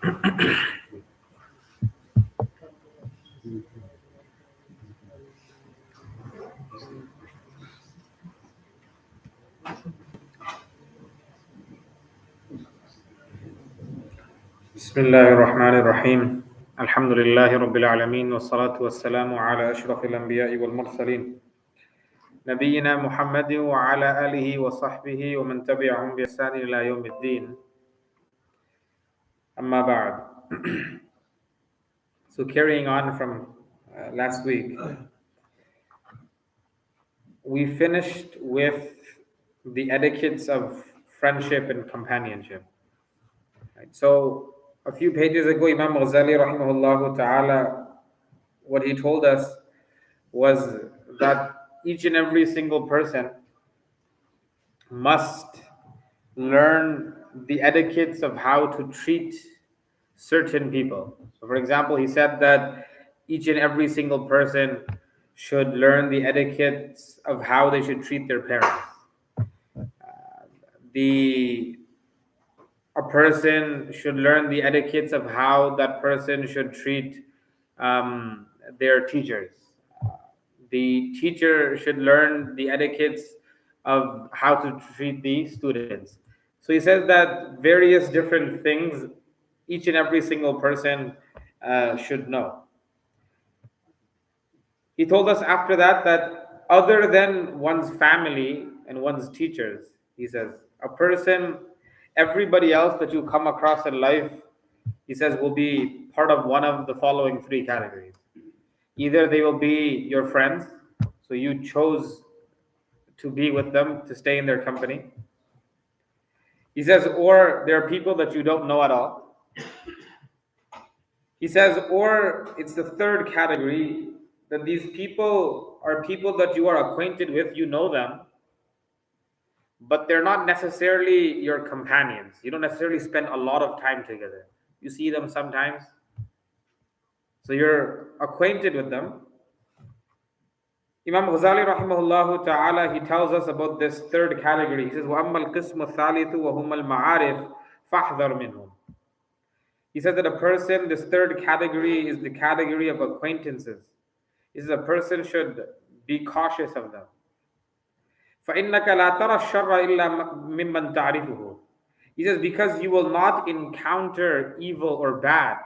بسم الله الرحمن الرحيم الحمد لله رب العالمين والصلاة والسلام على أشرف الأنبياء والمرسلين نبينا محمد وعلى آله وصحبه ومن تبعهم بإحسان إلى يوم الدين أما بعد. So carrying on from last week, we finished with the etiquettes of friendship and companionship. Right? So a few pages ago, Imam Ghazali rahimahullah ta'ala, what he told us was that each and every single person must learn the etiquettes of how to treat certain people. So for example, he said that each and every single person should learn the etiquettes of how they should treat their parents. A person should learn the etiquettes of how that person should treat their teachers. The teacher should learn the etiquettes of how to treat the students. So he says that various different things each and every single person should know. He told us after that other than one's family and one's teachers, he says, a person, everybody else that you come across in life, he says, will be part of one of the following three categories. Either they will be your friends, so you chose to be with them, to stay in their company. He says, or there are people that you don't know at all. He says, or it's the third category, that these people are people that you are acquainted with, you know them, but they're not necessarily your companions. You don't necessarily spend a lot of time together. You see them sometimes. So you're acquainted with them. Imam Ghazali rahimahullah ta'ala, he tells us about this third category. He says, وَأَمَّا الْقِسْمُ الثَّالِثُ وَهُمَ الْمَعَارِفُ فَاحْذَرْ مِنْهُمْ. He says that a person, this third category is the category of acquaintances. He says a person should be cautious of them. فَإِنَّكَ لَا تَرَى الشَّرَّ إِلَّا مِمَّنْ تَعْرِفُهُ. He says because you will not encounter evil or bad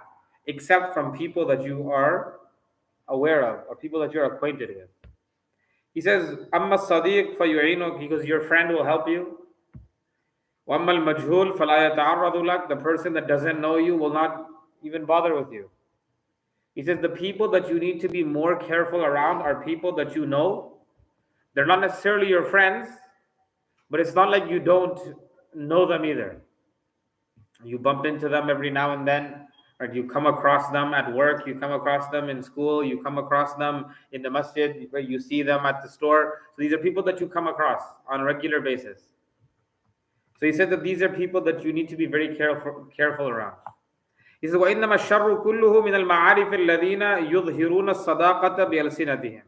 except from people that you are aware of or people that you're acquainted with. He says, أَمَّا الصَّدِيقُ فَيُعِينُكَ, because your friend will help you. وَأَمَّا الْمَجْهُولُ فَلَا يَتَعَرَّضُ لَكَ, the person that doesn't know you will not even bother with you. He says the people that you need to be more careful around are people that you know. They're not necessarily your friends, but it's not like you don't know them either. You bump into them every now and then, right? You come across them at work, you come across them in school, you come across them in the masjid, right? You see them at the store. So these are people that you come across on a regular basis. So he said that these are people that you need to be very careful around. He says, وَإِنَّمَا الشَّرُّ كُلُّهُ مِنَ الْمَعَارِفِ الَّذِينَ يُظْهِرُونَ الصَّدَاقَةَ بِأَلْسِنَتِهِمْ.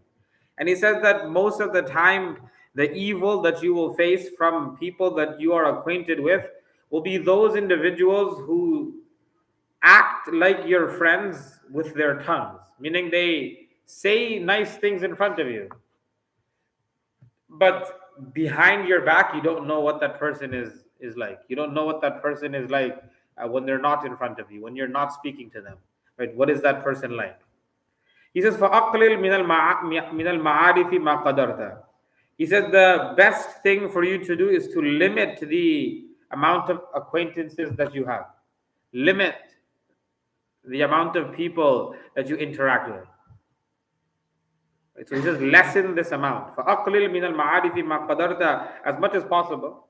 And he says that most of the time, the evil that you will face from people that you are acquainted with will be those individuals who act like your friends with their tongues, meaning they say nice things in front of you, but behind your back, you don't know what that person is like. You don't know what that person is like when they're not in front of you, when you're not speaking to them. Right? What is that person like? He says, فَأَقْلِلْ مِنَ الْمَعَارِفِ مَا قَدَرْتَ. He says the best thing for you to do is to limit the amount of acquaintances that you have. Limit the amount of people that you interact with. Right? So he says lessen this amount. فَأَقْلِلْ مِنَ الْمَعَارِفِ مَا قَدَرْتَ, as much as possible.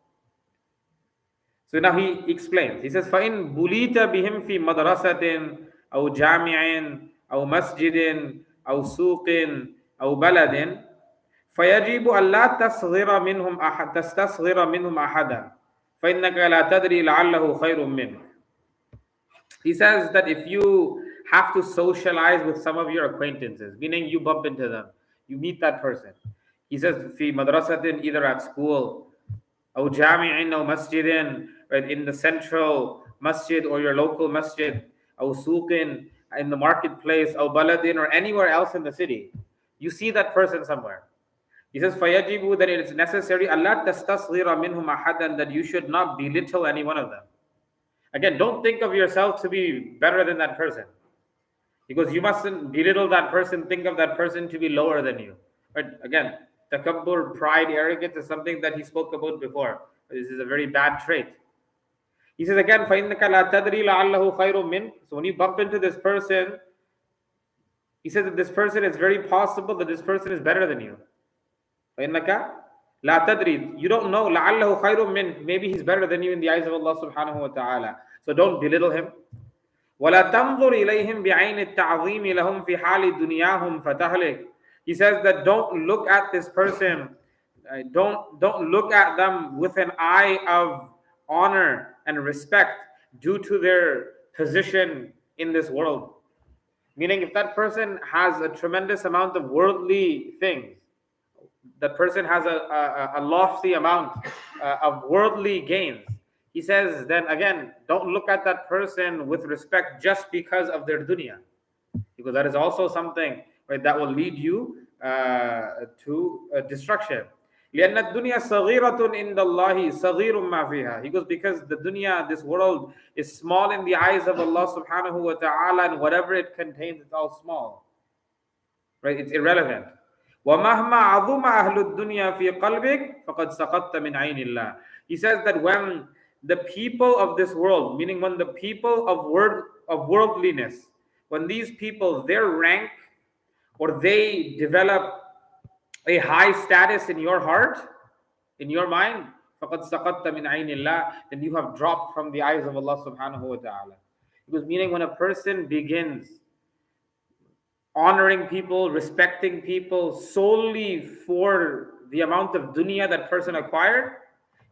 So now he explains. He says, فَإِنْ بُلِيتَ بِهِمْ فِي مَدْرَسَةٍ أَوْ جَامِعٍ أَوْ مَسْجِدٍ أَوْ سُوقٍ أَوْ بَلَدٍ فَيَجِبُ أَلَّا تَسْتصْغِرَ مِنْهُمْ أَحَدًا فَإِنَّكَ لَا تَدْرِي لَعَلَّهُ خَيْرٌ مِّنْكَ. He says that if you have to socialize with some of your acquaintances, meaning you bump into them, you meet that person. He says, فِي مَدْرَسَةٍ, either at school, أو جامع أو مسجد, right, in the central masjid or your local masjid, أو سوق in the marketplace, أو بلد or anywhere else in the city, you see that person somewhere. He says, فَيَجِبُ, that it is necessary, أَلَّا تَسْتَصْغِرَ مِنْهُمْ أَحَدًا, that you should not belittle any one of them. Again, don't think of yourself to be better than that person. Because you mustn't belittle that person, think of that person to be lower than you. But again, takabbur, pride, arrogance is something that he spoke about before. This is a very bad trait. He says again, فَإِنَّكَ لَا تَدْرِي لَعَلَّهُ خَيْرٌ مِّنْ. So when you bump into this person, he says that this person, it's very possible that this person is better than you. فَإِنَّكَ لَا تَدْرِي. You don't know. لَعَلَّهُ خَيْرٌ مِّنْ. Maybe he's better than you in the eyes of Allah subhanahu wa ta'ala. So don't belittle him. وَلَا تَنْظُرْ إِلَيْهِمْ بِعَيْنِ التَّعْظِيمِ لَهُمْ فِي حَالِ دُنْيَاهُمْ فَتَهْلِكْ. He says that don't look at this person, don't look at them with an eye of honor and respect due to their position in this world. Meaning, if that person has a tremendous amount of worldly things, that person has a lofty amount of worldly gains, he says, then again, don't look at that person with respect just because of their dunya. Because that is also something, right, that will lead you to destruction. لأن الدنيا صغيرة عند الله صغير ما فيها. He goes, because the dunya, this world, is small in the eyes of Allah subhanahu wa ta'ala, and whatever it contains, it's all small. Right? It's irrelevant. وَمَهْمَا عَظُمَ أَهْلُ الدُّنْيَا فِي قَلْبِكَ فَقَدْ سَقَطْتَ مِنْ عَيْنِ اللَّهِ. He says that when the people of this world, meaning when the people of worldliness, when these people, their rank, or they develop a high status in your heart, in your mind, فَقَدْ سَقَطْتَ مِنْ عَيْنِ اللَّهِ, then you have dropped from the eyes of Allah subhanahu wa ta'ala. Because meaning when a person begins honoring people, respecting people solely for the amount of dunya that person acquired,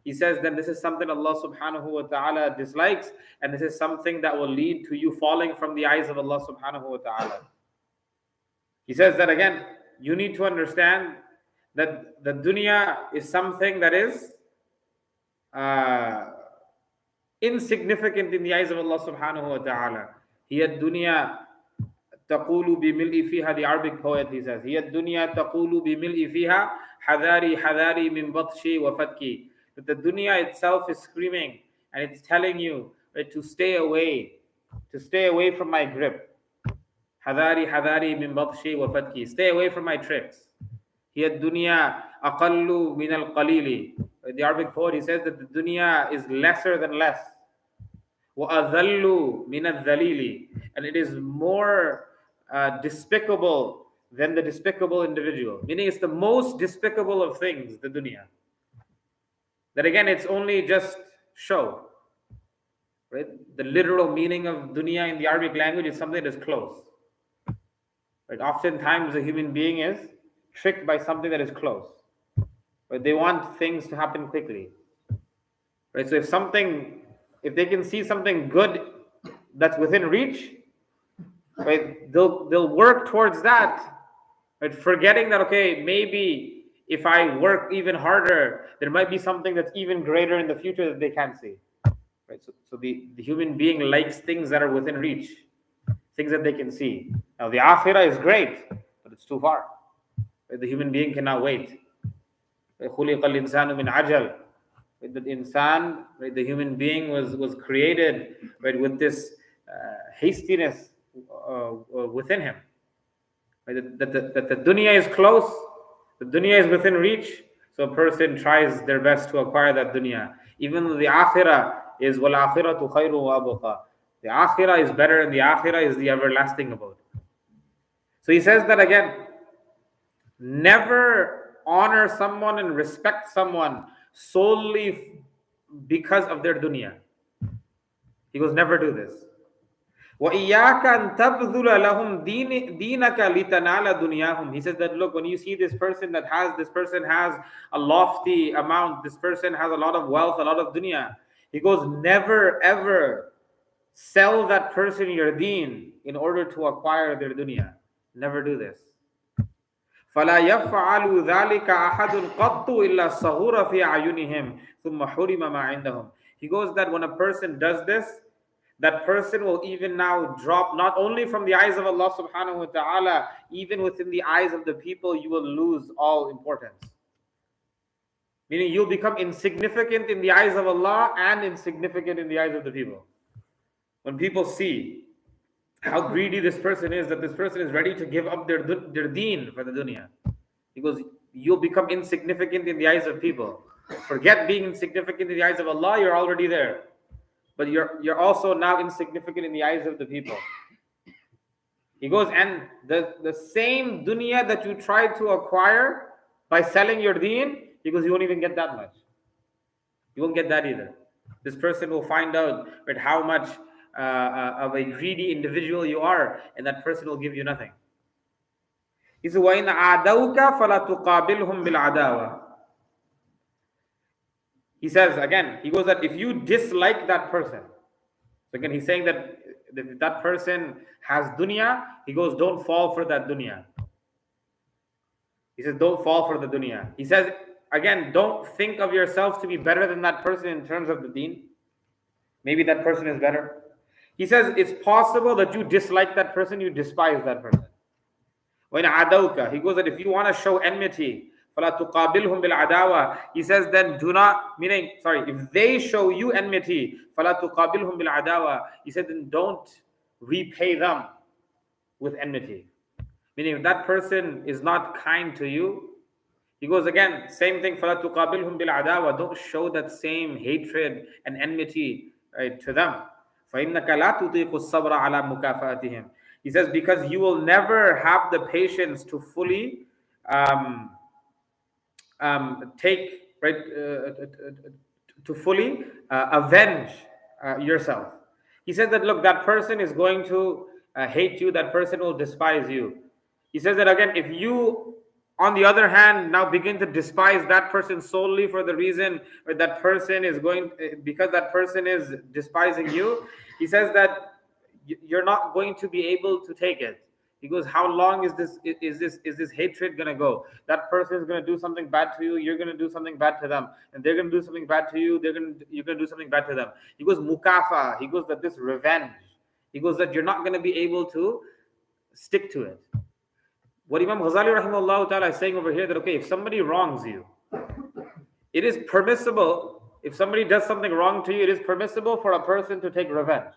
he says then this is something Allah subhanahu wa ta'ala dislikes, and this is something that will lead to you falling from the eyes of Allah subhanahu wa ta'ala. He says that again, you need to understand that the dunya is something that is insignificant in the eyes of Allah subhanahu wa ta'ala. Hiya dunya taqulu bimil'i fiha, the Arabic poet, he says, Hiya dunya taqulu bimil'i fiha hadari hadari min batshi wa fatki. That the dunya itself is screaming and it's telling you, right, to stay away from my grip. Hadari hadari min batshi wa fatki. Stay away from my tricks. Hiya dunya aqallu min al-qalili. The Arabic poet, he says that the dunya is lesser than less. Wa adhallu min al-dhalili. And it is more despicable than the despicable individual. Meaning it's the most despicable of things, the dunya. That again, it's only just show. Right? The literal meaning of dunya in the Arabic language is something that is close. Right? Oftentimes a human being is tricked by something that is close. Right? They want things to happen quickly. Right? So if they can see something good that's within reach, right, they'll work towards that, right, forgetting that, okay, maybe if I work even harder, there might be something that's even greater in the future that they can't see. Right? So the human being likes things that are within reach, things that they can see. Now the akhirah is great, but it's too far. Right? The human being cannot wait. خُلِقَ الْإِنسَانُ مِنْ عَجَلٍ. The insan, right, the human being was created, right, with this hastiness within him. Right? That the dunya is close, the dunya is within reach, so a person tries their best to acquire that dunya. Even though the akhirah is وَالْآخِرَةُ خَيْرٌ وَأَبْقَى. The akhirah is better, and the akhirah is the everlasting abode. So he says that again, never honor someone and respect someone solely because of their dunya. He goes, never do this. وَإِيَّاكَ أَن تَبْذُلَ لَهُمْ دِينَكَ لِتَنَالَ دُنْيَاهُمْ. He says that, look, when you see this person has a lofty amount, this person has a lot of wealth, a lot of dunya, he goes, never ever sell that person your deen in order to acquire their dunya. Never do this. فَلَا يَفْعَلُ ذَلِكَ أَحَدٌ قَطُّ إِلَّا صَغُورَ فِي أَعْيُنِهِمْ ثُمَّ حُرِمَ مَا عِنْدَهُمْ. He goes that when a person does this, that person will even now drop not only from the eyes of Allah subhanahu wa ta'ala, even within the eyes of the people, you will lose all importance. Meaning you'll become insignificant in the eyes of Allah and insignificant in the eyes of the people. When people see how greedy this person is, that this person is ready to give up their deen for the dunya. He goes, you'll become insignificant in the eyes of people. Forget being insignificant in the eyes of Allah, you're already there. But you're also now insignificant in the eyes of the people. He goes, and the same dunya that you tried to acquire by selling your deen, he goes, you won't even get that much. You won't get that either. This person will find out how much of a greedy individual you are, and that person will give you nothing. He says, وَإِنْ عَادَوْكَ فَلَا تُقَابِلْهُمْ بِالْعَدَاوَةِ. He says again, he goes that if you dislike that person, so again he's saying that if that person has dunya, he goes, don't fall for that dunya. He says, don't fall for the dunya. He says, again, don't think of yourself to be better than that person in terms of the deen. Maybe that person is better. He says, it's possible that you dislike that person, you despise that person. When adawka, he goes that if you want to show enmity, فَلَا تُقَابِلْهُمْ بِالْعَدَاوَةِ, he says then do not, meaning, if they show you enmity, فَلَا تُقَابِلْهُمْ بِالْعَدَاوَةِ, he said then don't repay them with enmity. Meaning if that person is not kind to you, he goes again, same thing, فَلَا تُقَابِلْهُمْ بِالْعَدَاوَةِ, don't show that same hatred and enmity to them. فَإِنَّكَ لَا تُطِيقُ الصَّبْرَ عَلَى مُكَافَأَتِهِمْ. He says, because you will never have the patience to fully avenge yourself. He says that, look, that person is going to hate you, that person will despise you. He says that again, if you, on the other hand, now begin to despise that person solely for the reason that person is because that person is despising you, he says that you're not going to be able to take it. He goes, how long is this hatred going to go? That person is going to do something bad to you, you're going to do something bad to them, and they're going to do something bad to you, you're going to do something bad to them. He goes, mukafa, he goes that this revenge, he goes that you're not going to be able to stick to it. What Imam Ghazali rahimahullah ta'ala is saying over here, that okay, if somebody wrongs you, it is permissible, if somebody does something wrong to you, it is permissible for a person to take revenge.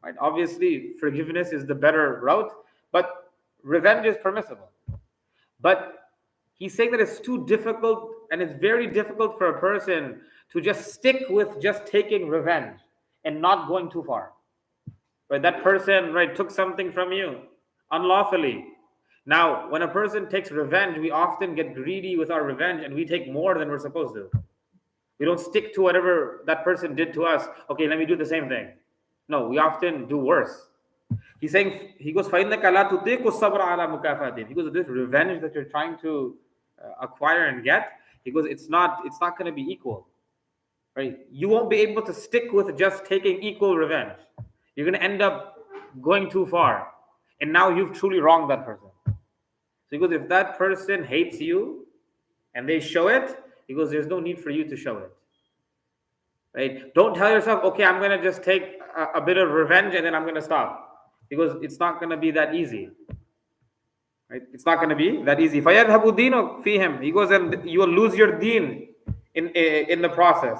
Right? Obviously, forgiveness is the better route, but revenge is permissible. But he's saying that it's too difficult, and it's very difficult for a person to just stick with just taking revenge and not going too far. Right? That person, right, took something from you unlawfully. Now, when a person takes revenge, we often get greedy with our revenge and we take more than we're supposed to. We don't stick to whatever that person did to us. Okay, let me do the same thing. No, we often do worse. He's saying, he goes, فَإِنَّكَ لَا تُطِيقُ الصَّبْرَ عَلَى مُكَافَاتِهِمْ. He goes, this revenge that you're trying to acquire and get, he goes, it's not going to be equal. Right? You won't be able to stick with just taking equal revenge. You're going to end up going too far. And now you've truly wronged that person. So he goes, if that person hates you and they show it, he goes, there's no need for you to show it. Right? Don't tell yourself, okay, I'm going to just take a bit of revenge and then I'm going to stop. He goes, it's not going to be that easy. Right? It's not going to be that easy. فَيَذْهَبُ دِينُ فِيهِمْ. He goes, and you will lose your deen in the process.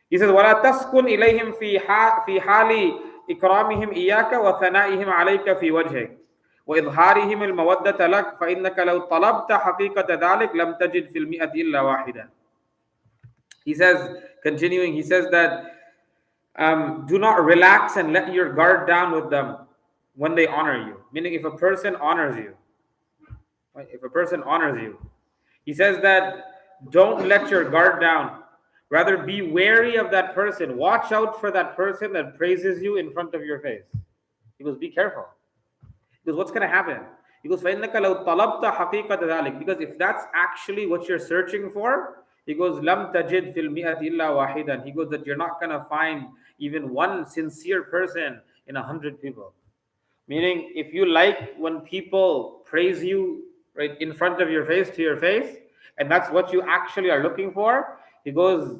He says, وَلَا تَسْكُنْ إِلَيْهِمْ فِي حَالِ إِكْرَامِهِمْ إِيَّاكَ وَثَنَائِهِمْ عَلَيْكَ فِي وَجْهِكَ وَإِظْهَارِهِمْ الْمَوَدَّةَ لَكَ فَإِنَّكَ لَوْ طَلَبْتَ حَقِيقَةَ ذَلِكَ لَمْ تَجِدْ فِي الْمِئَةِ إِلَّا وَاحِدًا. He says, continuing, he says that do not relax and let your guard down with them when they honor you. Meaning, if a person honors you, right? If a person honors you, he says that don't let your guard down. Rather, be wary of that person. Watch out for that person that praises you in front of your face. He goes, be careful. He goes, what's going to happen? He goes, فَإِنَّكَ لَوْ طَلَبْتَ حَقِيقَةَ ذَلِكَ. Because if that's actually what you're searching for, he goes, لَمْ تَجِدْ فِي الْمِئَةِ إِلَّا وَاحِدًا. He goes, that you're not going to find even one sincere person in 100 people. Meaning, if you like when people praise you right in front of your face, to your face, and that's what you actually are looking for, he goes,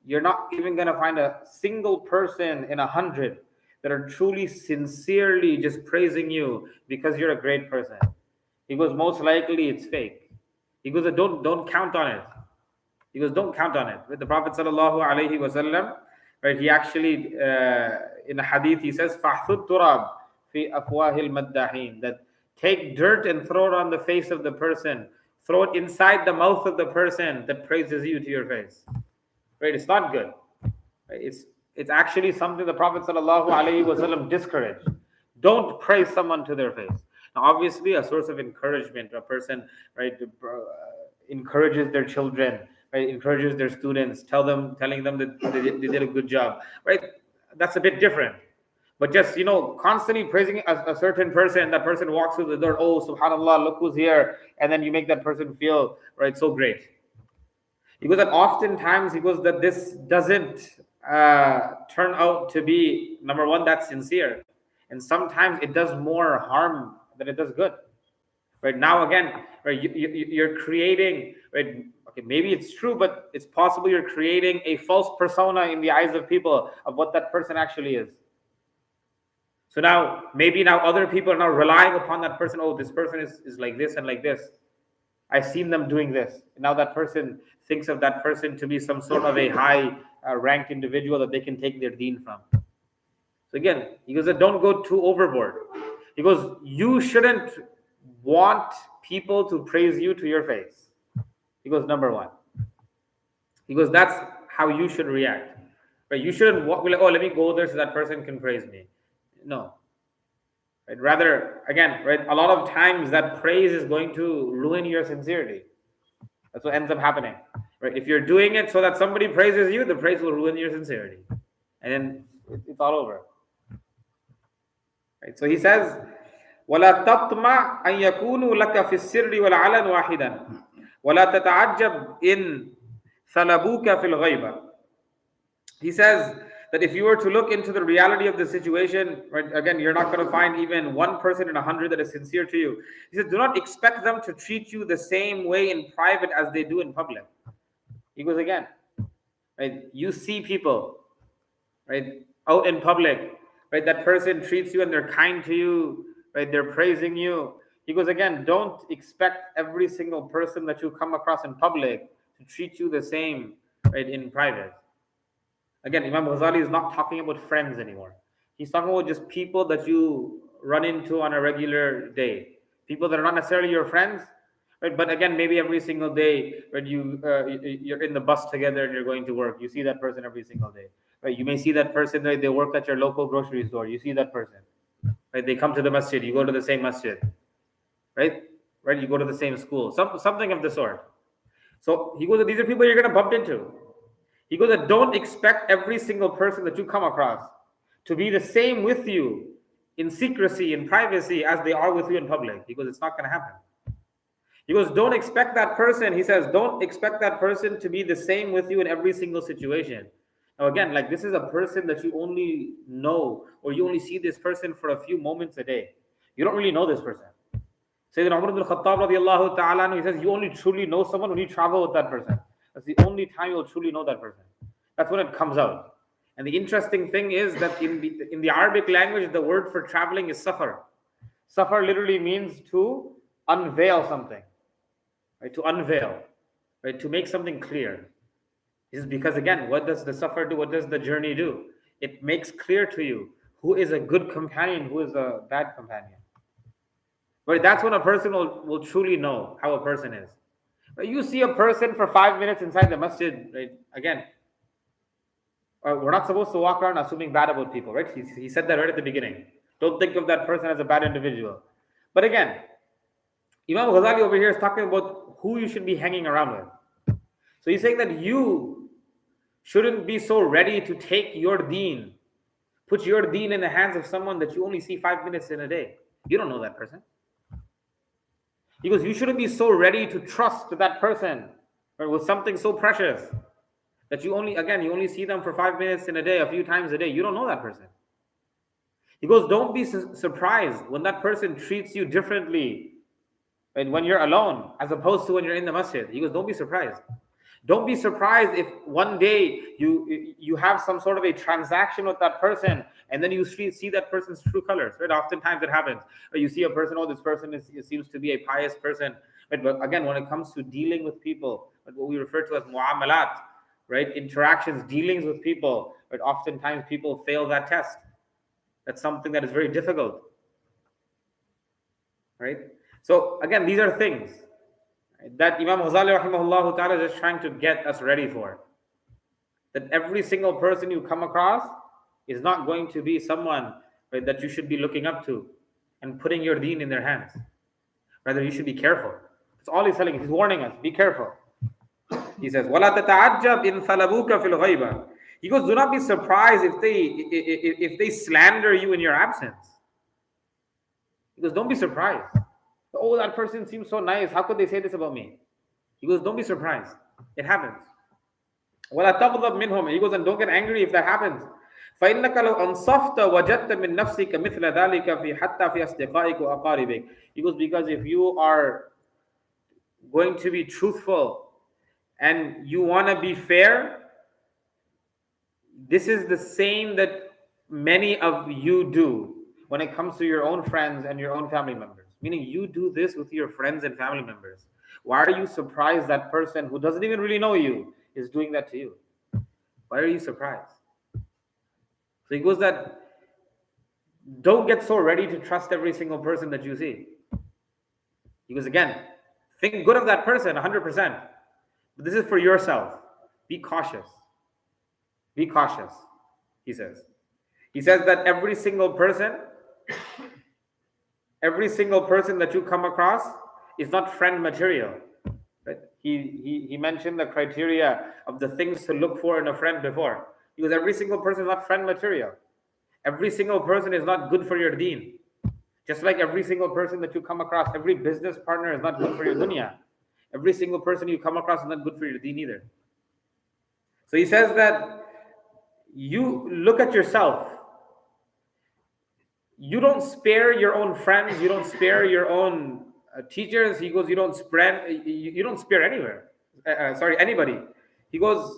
you're not even going to find a single person in 100 that are truly, sincerely just praising you because you're a great person. He goes, most likely it's fake. He goes, don't count on it. He goes, don't count on it. With the Prophet sallallahu alaihi wasallam, right? He actually in a hadith he says, "Fahthut turab fi afwahil maddahin," that take dirt and throw it on the face of the person, throw it inside the mouth of the person that praises you to your face. Right? It's not good. Right? It's actually something the Prophet sallallahu alaihi wasallam discouraged. Don't praise someone to their face. Now, obviously, a source of encouragement, a person, right, encourages their children, right, encourages their students, telling them that they did a good job, right? That's a bit different. But just, constantly praising a certain person, that person walks through the door, oh, subhanallah, look who's here, and then you make that person feel, right, so great. He goes that oftentimes, that this doesn't turn out to be, number one, that's sincere. And sometimes it does more harm than it does good. Right now, again, right, you're creating, right? Okay, maybe it's true, but it's possible you're creating a false persona in the eyes of people of what that person actually is. So now, maybe other people are now relying upon that person. Oh, this person is like this and like this. I've seen them doing this. And now that person thinks of that person to be some sort of a high ranked individual that they can take their deen from. So again, he goes, don't go too overboard. He goes, you shouldn't want people to praise you to your face. He goes, number one. He goes, that's how you should react. Right? You shouldn't be like, oh, let me go there so that person can praise me. No. Right? Rather, again, right, a lot of times that praise is going to ruin your sincerity. That's what ends up happening. Right? If you're doing it so that somebody praises you, the praise will ruin your sincerity. And then it's all over. Right? So he says, وَلَا تَطْمَعْ أَنْ يَكُونُوا لَكَ فِي السِّرِّ وَالْعَلَنِ وَاحِدًا وَلَا تَتَعَجَّبْ إِنْ ثَلَبُوكَ فِي الْغَيْبَةِ. He says that if you were to look into the reality of the situation, right, again, you're not going to find even one person in 100 that is sincere to you. He says, do not expect them to treat you the same way in private as they do in public. He goes again, right? You see people, right, out in public, right? That person treats you and they're kind to you, right? They're praising you. He goes again, don't expect every single person that you come across in public to treat you the same, right, in private. Again, Imam Ghazali is not talking about friends anymore. He's talking about just people that you run into on a regular day. People that are not necessarily your friends, right? But again, maybe every single day when you're in the bus together and you're going to work, you see that person every single day. Right? You may see that person, right? They work at your local grocery store. You see that person. Right? They come to the masjid. You go to the same masjid. Right? Right? You go to the same school. Something of the sort. So he goes, these are people you're going to bump into. He goes, don't expect every single person that you come across to be the same with you in secrecy, in privacy, as they are with you in public. He goes, it's not going to happen. He goes, don't expect that person. He says, don't expect that person to be the same with you in every single situation. Now, again, like this is a person that you only know, or you only see this person for a few moments a day. You don't really know this person. Sayyidina Umar ibn Khattab radiallahu ta'ala, he says, you only truly know someone when you travel with that person. That's the only time you'll truly know that person. That's when it comes out. And the interesting thing is that in the Arabic language, the word for traveling is safar. Safar literally means to unveil something, right? To unveil, right? To make something clear. This is because, again, what does the safar do? What does the journey do? It makes clear to you who is a good companion, who is a bad companion. Right? That's when a person will truly know how a person is. Right? You see a person for 5 minutes inside the masjid, right? Again, we're not supposed to walk around assuming bad about people, right? He said that right at the beginning. Don't think of that person as a bad individual. But again, Imam Ghazali over here is talking about who you should be hanging around with. So he's saying that you shouldn't be so ready to take your deen, put your deen in the hands of someone that you only see 5 minutes in a day. You don't know that person. He goes, you shouldn't be so ready to trust that person, right, with something so precious that you only see them for 5 minutes in a day, a few times a day. You don't know that person. He goes, don't be surprised when that person treats you differently, and when you're alone as opposed to when you're in the masjid. He goes, don't be surprised. Don't be surprised if one day you have some sort of a transaction with that person, and then you see that person's true colors. Right? Oftentimes it happens. Or you see a person, oh, this person seems to be a pious person. But again, when it comes to dealing with people, what we refer to as mu'amalat, right? Interactions, dealings with people, but oftentimes people fail that test. That's something that is very difficult. Right? So again, these are things that Imam Ghazali rahimahullah ta'ala is just trying to get us ready for. That every single person you come across is not going to be someone, right, that you should be looking up to and putting your deen in their hands. Rather, you should be careful. That's all he's telling us. He's warning us. Be careful. He says, وَلَا تَتَعَجَّبْ إِنْ فَلَبُوكَ فِي الْغَيْبَةِ. He goes, do not be surprised if they slander you in your absence. He goes, don't be surprised. Oh, that person seems so nice. How could they say this about me? He goes, don't be surprised. It happens. وَلَا تَغْضَبْ مِنْهُمْ. He goes, and don't get angry if that happens. فَإِنَّكَ لَوْ أَنصَفْتَ وَجَدْتَ مِنْ نَفْسِكَ مِثْلَ ذَلِكَ فِي حَتَّى فِي أَصْدِقَائِكَ وَأَقَارِبِكَ. He goes, because if you are going to be truthful and you want to be fair, this is the same that many of you do when it comes to your own friends and your own family members. Meaning you do this with your friends and family members. Why are you surprised that person who doesn't even really know you is doing that to you? Why are you surprised? So he goes that don't get so ready to trust every single person that you see. He goes again, think good of that person 100%. But this is for yourself. Be cautious. Be cautious, he says. He says that every single person that you come across is not friend material. Right? He mentioned the criteria of the things to look for in a friend before. Because every single person is not friend material. Every single person is not good for your deen. Just like every single person that you come across, every business partner is not good for your dunya. Every single person you come across is not good for your deen either. So he says that you look at yourself. You don't spare your own friends. You don't spare your own teachers. He goes, you don't spare anybody. He goes,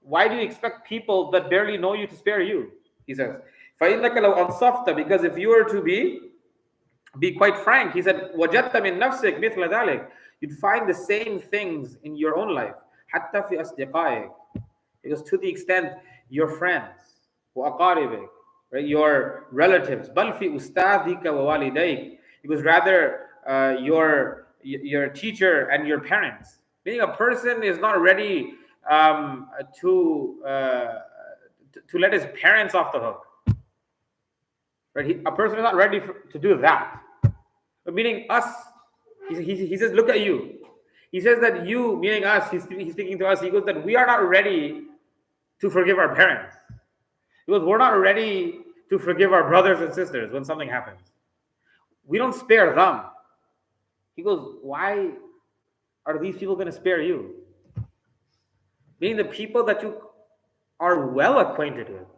why do you expect people that barely know you to spare you? He says, فَإِنَّكَ لَوْ أَنصَفْتَ. Because if you were to be quite frank, he said, وَجَدْتَ مِن نَفْسِكَ مِثْلَ ذَلِكَ. You'd find the same things in your own life. حَتَّى فِي أَصْدِقَائِكَ. Because to the extent your friends, وَأَقَارِبِكَ, right, your relatives, بَلْ فِي أُسْتَاذِكَ وَوَالِدَيْكَ. Because rather your teacher and your parents. Meaning a person is not ready to let his parents off the hook. Right? A person is not ready to do that. But meaning us, he says, look at you. He says that you, meaning us, he's speaking to us. He goes that we are not ready to forgive our parents. He goes, we're not ready to forgive our brothers and sisters when something happens. We don't spare them. He goes, why are these people going to spare you? Meaning the people that you are well acquainted with.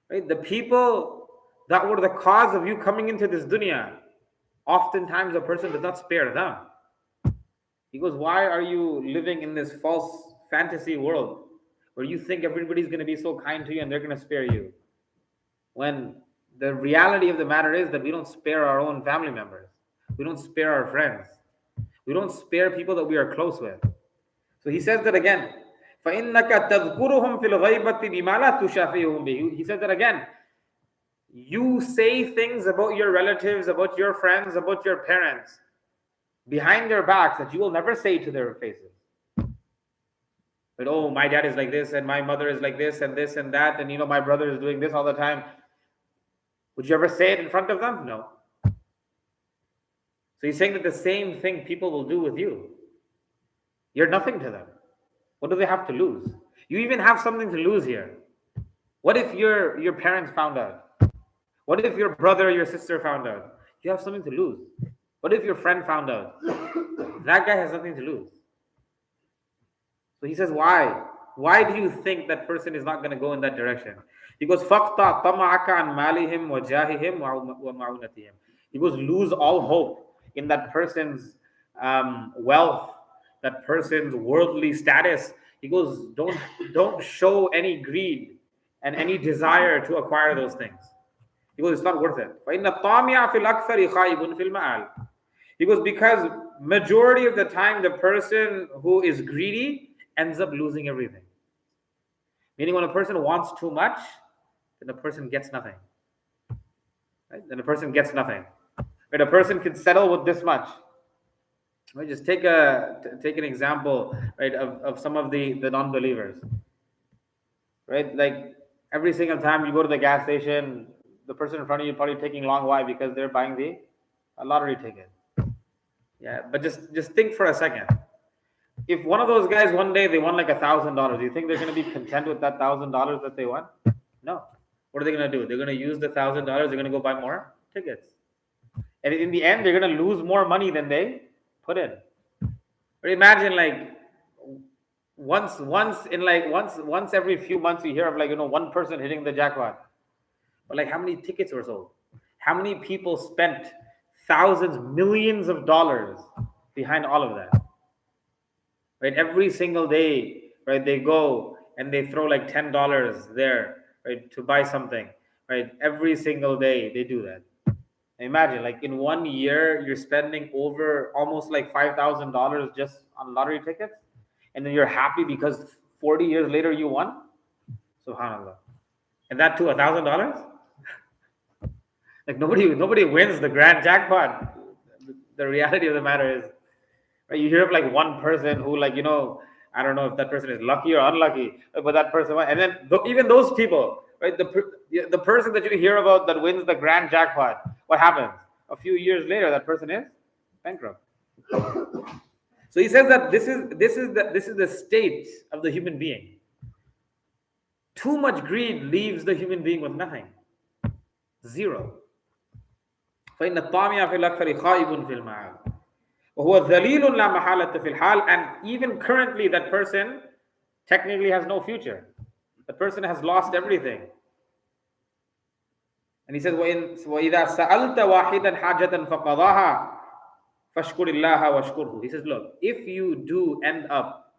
Right? The people that were the cause of you coming into this dunya. Oftentimes a person does not spare them. He goes, why are you living in this false fantasy world where you think everybody's going to be so kind to you and they're going to spare you? When the reality of the matter is that we don't spare our own family members. We don't spare our friends. We don't spare people that we are close with. So he says that again. فَإِنَّكَ تَذْكُرُهُمْ فِي الْغَيْبَةِ بِمَا لَا تُشَافِيهُمْ بِهِ. He says that again. You say things about your relatives, about your friends, about your parents behind their backs that you will never say to their faces. But oh, my dad is like this and my mother is like this and that and my brother is doing this all the time. Would you ever say it in front of them? No. So he's saying that the same thing people will do with you. You're nothing to them. What do they have to lose? You even have something to lose here. What if your parents found out? What if your brother or your sister found out? You have something to lose. What if your friend found out? That guy has nothing to lose. So he says, why? Why do you think that person is not going to go in that direction? He goes, فَقْطَعْ طَمَعَكَ عَنْ مَالِهِمْ وَجَاهِهِمْ وَمَعُونَتِهِمْ. He goes, lose all hope in that person's wealth, that person's worldly status. He goes, don't show any greed and any desire to acquire those things. He goes, it's not worth it. فَإِنَّ الطَّامِعَ فِي الْأَكْثَرِ خَائِبٌ فِي الْمَآلِ. He goes, because majority of the time the person who is greedy ends up losing everything. Meaning when a person wants too much, then the person gets nothing. Right? Then the person gets nothing. Right? A person can settle with this much. Right? Just take an example, right, of some of the non-believers. Right? Like every single time you go to the gas station, the person in front of you probably taking long while because they're buying a lottery ticket. Yeah, but just think for a second. If one of those guys one day they won like $1,000, do you think they're going to be content with that $1,000 that they won? No. What are they going to do? They're going to use the $1,000. They're going to go buy more tickets, and in the end, they're going to lose more money than they put in. But imagine like once every few months you hear of like one person hitting the jackpot. But like how many tickets were sold? How many people spent thousands, millions of dollars behind all of that? Right, every single day, right? They go and they throw like $10 there, right, to buy something, right? Every single day they do that. Imagine, like in 1 year, you're spending over almost like $5,000 just on lottery tickets, and then you're happy because 40 years later you won. Subhanallah, and that too $1,000. Like nobody wins the grand jackpot. The reality of the matter is, right, you hear of like one person who like I don't know if that person is lucky or unlucky, but that person won. And then even those people, right, the person that you hear about that wins the grand jackpot, what happens? A few years later, that person is bankrupt. So he says that this is the state of the human being. Too much greed leaves the human being with nothing. Zero. فإن الطامع في الأكثر خائب في المعاد وهو ذليل لا محالة في الحال. And even currently that person technically has no future. The person has lost everything. And he says وإذا سألت واحدا حاجة فقضاها فاشكر الله واشكره. He says, look, if you do end up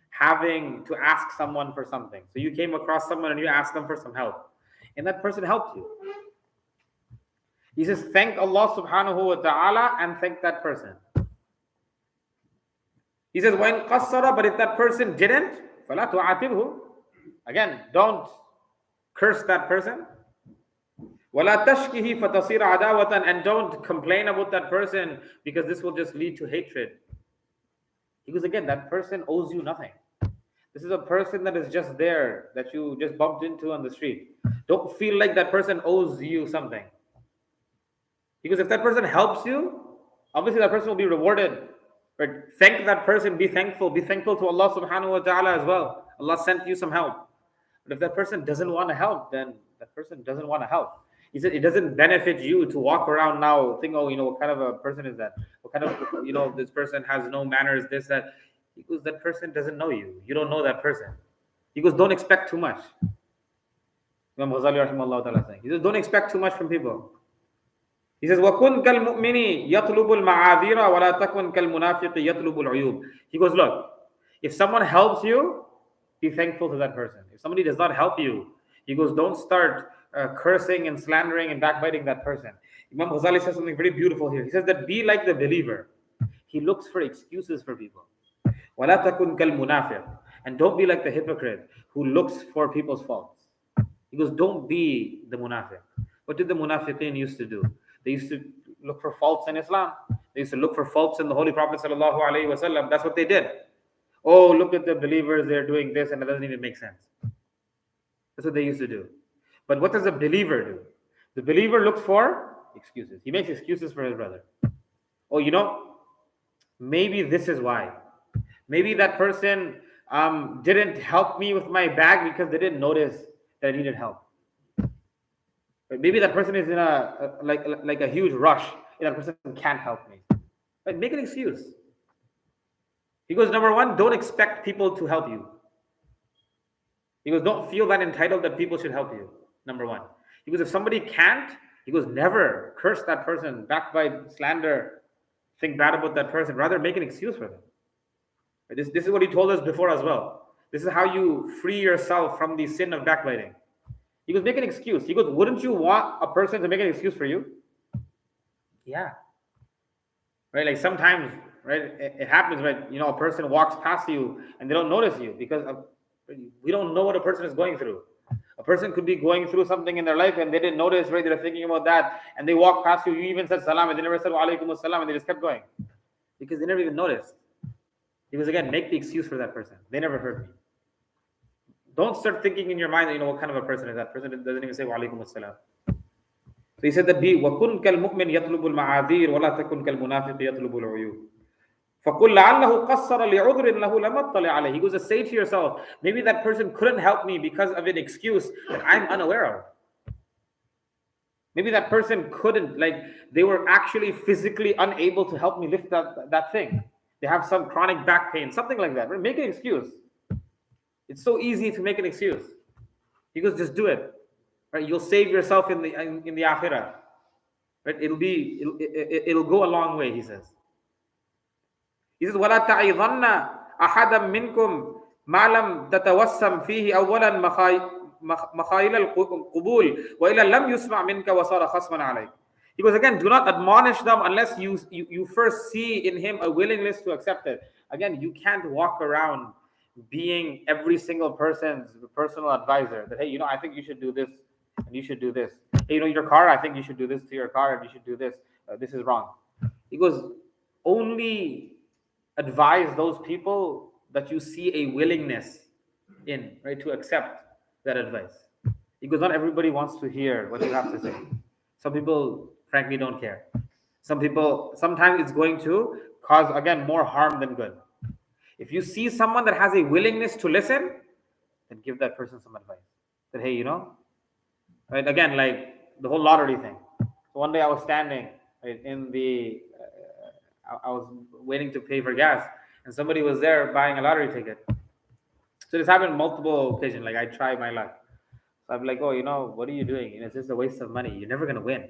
having to ask someone for something, so you came across someone and you asked them for some help, and that person helped you, he says, thank Allah subhanahu wa ta'ala and thank that person. He says, وَإِن قَصَّرَ, but if that person didn't, فَلَا تُعَاتِبْهُ. Again, don't curse that person. وَلَا تَشْكِهِ فَتَصِيرَ عَدَاوَةً, and don't complain about that person because this will just lead to hatred. Because again, that person owes you nothing. This is a person that is just there, that you just bumped into on the street. Don't feel like that person owes you something. Because if that person helps you, obviously that person will be rewarded. But thank that person, be thankful. Be thankful to Allah subhanahu wa ta'ala as well. Allah sent you some help. But if that person doesn't want to help, then that person doesn't want to help. He said it doesn't benefit you to walk around now, think, oh, what kind of a person is that? What kind of, this person has no manners, this, that. He goes, that person doesn't know you. You don't know that person. He goes, don't expect too much. Imam Ghazali rahimahullah ta'ala saying. He says, don't expect too much from people. He says, وَكُنْ كَالْمُؤْمِنِ يَطْلُبُ الْمَعَاذِيرَ وَلَا تَكُنْ كَالْمُنَافِقِ يَطْلُبُ الْعُيُوبِ. He goes, look, if someone helps you, be thankful to that person. If somebody does not help you, he goes, don't start cursing and slandering and backbiting that person. Imam Ghazali says something very beautiful here. He says that be like the believer. He looks for excuses for people. وَلَا تَكُنْ كَالْمُنَافِقِ, and don't be like the hypocrite who looks for people's faults. He goes, don't be the munafiq. What did the munafiqeen used to do? They used to look for faults in Islam. They used to look for faults in the Holy Prophet sallallahu alaihi wasallam. That's what they did. Oh, look at the believers, they're doing this, and it doesn't even make sense. That's what they used to do. But what does a believer do? The believer looks for excuses. He makes excuses for his brother. Oh, maybe this is why. Maybe that person didn't help me with my bag because they didn't notice that I needed help. But maybe that person is in a huge rush and that person can't help me. Right? Make an excuse. He goes, number one, don't expect people to help you. He goes, don't feel that entitled that people should help you. Number one. He goes, if somebody can't, he goes, never curse that person, backbite, slander, think bad about that person. Rather, make an excuse for them. This is what he told us before as well. This is how you free yourself from the sin of backbiting. He goes, make an excuse. He goes, wouldn't you want a person to make an excuse for you? Yeah. Right? Like sometimes, right, it happens, right? A person walks past you and they don't notice you because we don't know what a person is going through. A person could be going through something in their life and they didn't notice, right? They're thinking about that and they walk past you. You even said salam and they never said wa alaikum assalam and they just kept going because they never even noticed. Because again, make the excuse for that person. They never heard me. Don't start thinking in your mind that what kind of a person is that person doesn't even say wa alaikum assalam. So he said that وَكُنْ كَالْمُؤْمِنْ يَطْلُبُ الْمَعَاذِيرِ وَلَا تَكُنْ كَالْمُنَافِقِ يَطْلُبُ الْعُيُوبِ فَقُلْ لَعَلَّهُ قَصَّرَ لِعُذْرٍ لَهُ لَمَا اطَّلِعَ عَلَيْهِ. He goes to say to yourself, maybe that person couldn't help me because of an excuse that I'm unaware of. Maybe that person couldn't, like they were actually physically unable to help me lift that thing. They have some chronic back pain, something like that. Right? Make an excuse. It's so easy to make an excuse. He goes, just do it. Right? You'll save yourself in the akhirah. Right? It'll go a long way, he says. He says, وَلَا تَعِظَنَّ أَحَدًا مِّنْكُمْ مَا لَمْ تَتَوَسَّمْ فِيهِ أَوَّلًا مَخَايِلَ الْقُبُولِ وَإِلَّا لَمْ يُسْمَعْ مِنْكَ وَصَارَ خَصْمًا عَلَيْكَ. He goes, again, do not admonish them unless you first see in him a willingness to accept it. Again, you can't walk around being every single person's personal advisor. That, hey, I think you should do this and you should do this. Hey, your car, I think you should do this to your car and you should do this. This is wrong. He goes, only advise those people that you see a willingness in, right, to accept that advice. He goes, not everybody wants to hear what you have to say. Some people, frankly, don't care. Sometimes it's going to cause, again, more harm than good. If you see someone that has a willingness to listen, then give that person some advice. That, hey, right? Again, like the whole lottery thing. So one day I was standing right, in the, I was waiting to pay for gas, and somebody was there buying a lottery ticket. So this happened multiple occasions. Like I tried my luck. So I'm like, oh, what are you doing? It's just a waste of money. You're never gonna win.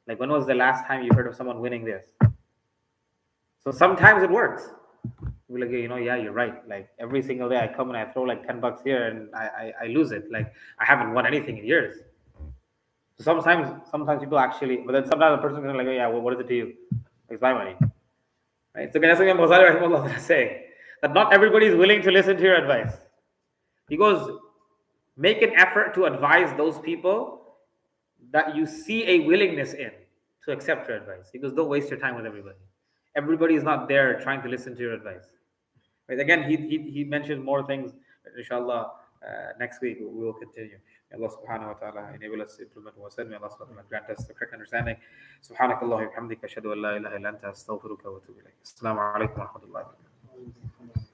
Like when was the last time you heard of someone winning this? So sometimes it works. We're like, yeah, you're right. Like every single day I come and I throw like $10 here and I lose it. Like I haven't won anything in years. So sometimes people actually, but then sometimes the person is like, oh, yeah, well, what is it to you? It's my money. Right? So that's what Imam Ghazali is saying, that not everybody is willing to listen to your advice. He goes, make an effort to advise those people that you see a willingness in to accept your advice. He goes, don't waste your time with everybody. Everybody is not there trying to listen to your advice. Right? Again, he mentioned more things. Inshallah, next week we will continue. May Allah subhanahu wa ta'ala enable us to implement what said. May Allah subhanahu wa ta'ala grant us the correct understanding. Subhanakallah wa bihamdika ashhadu an la ilaha illa anta astaghfiruka wa atubu ilayk. Assalamu alaikum wa rahmatullahi wa barakatuh.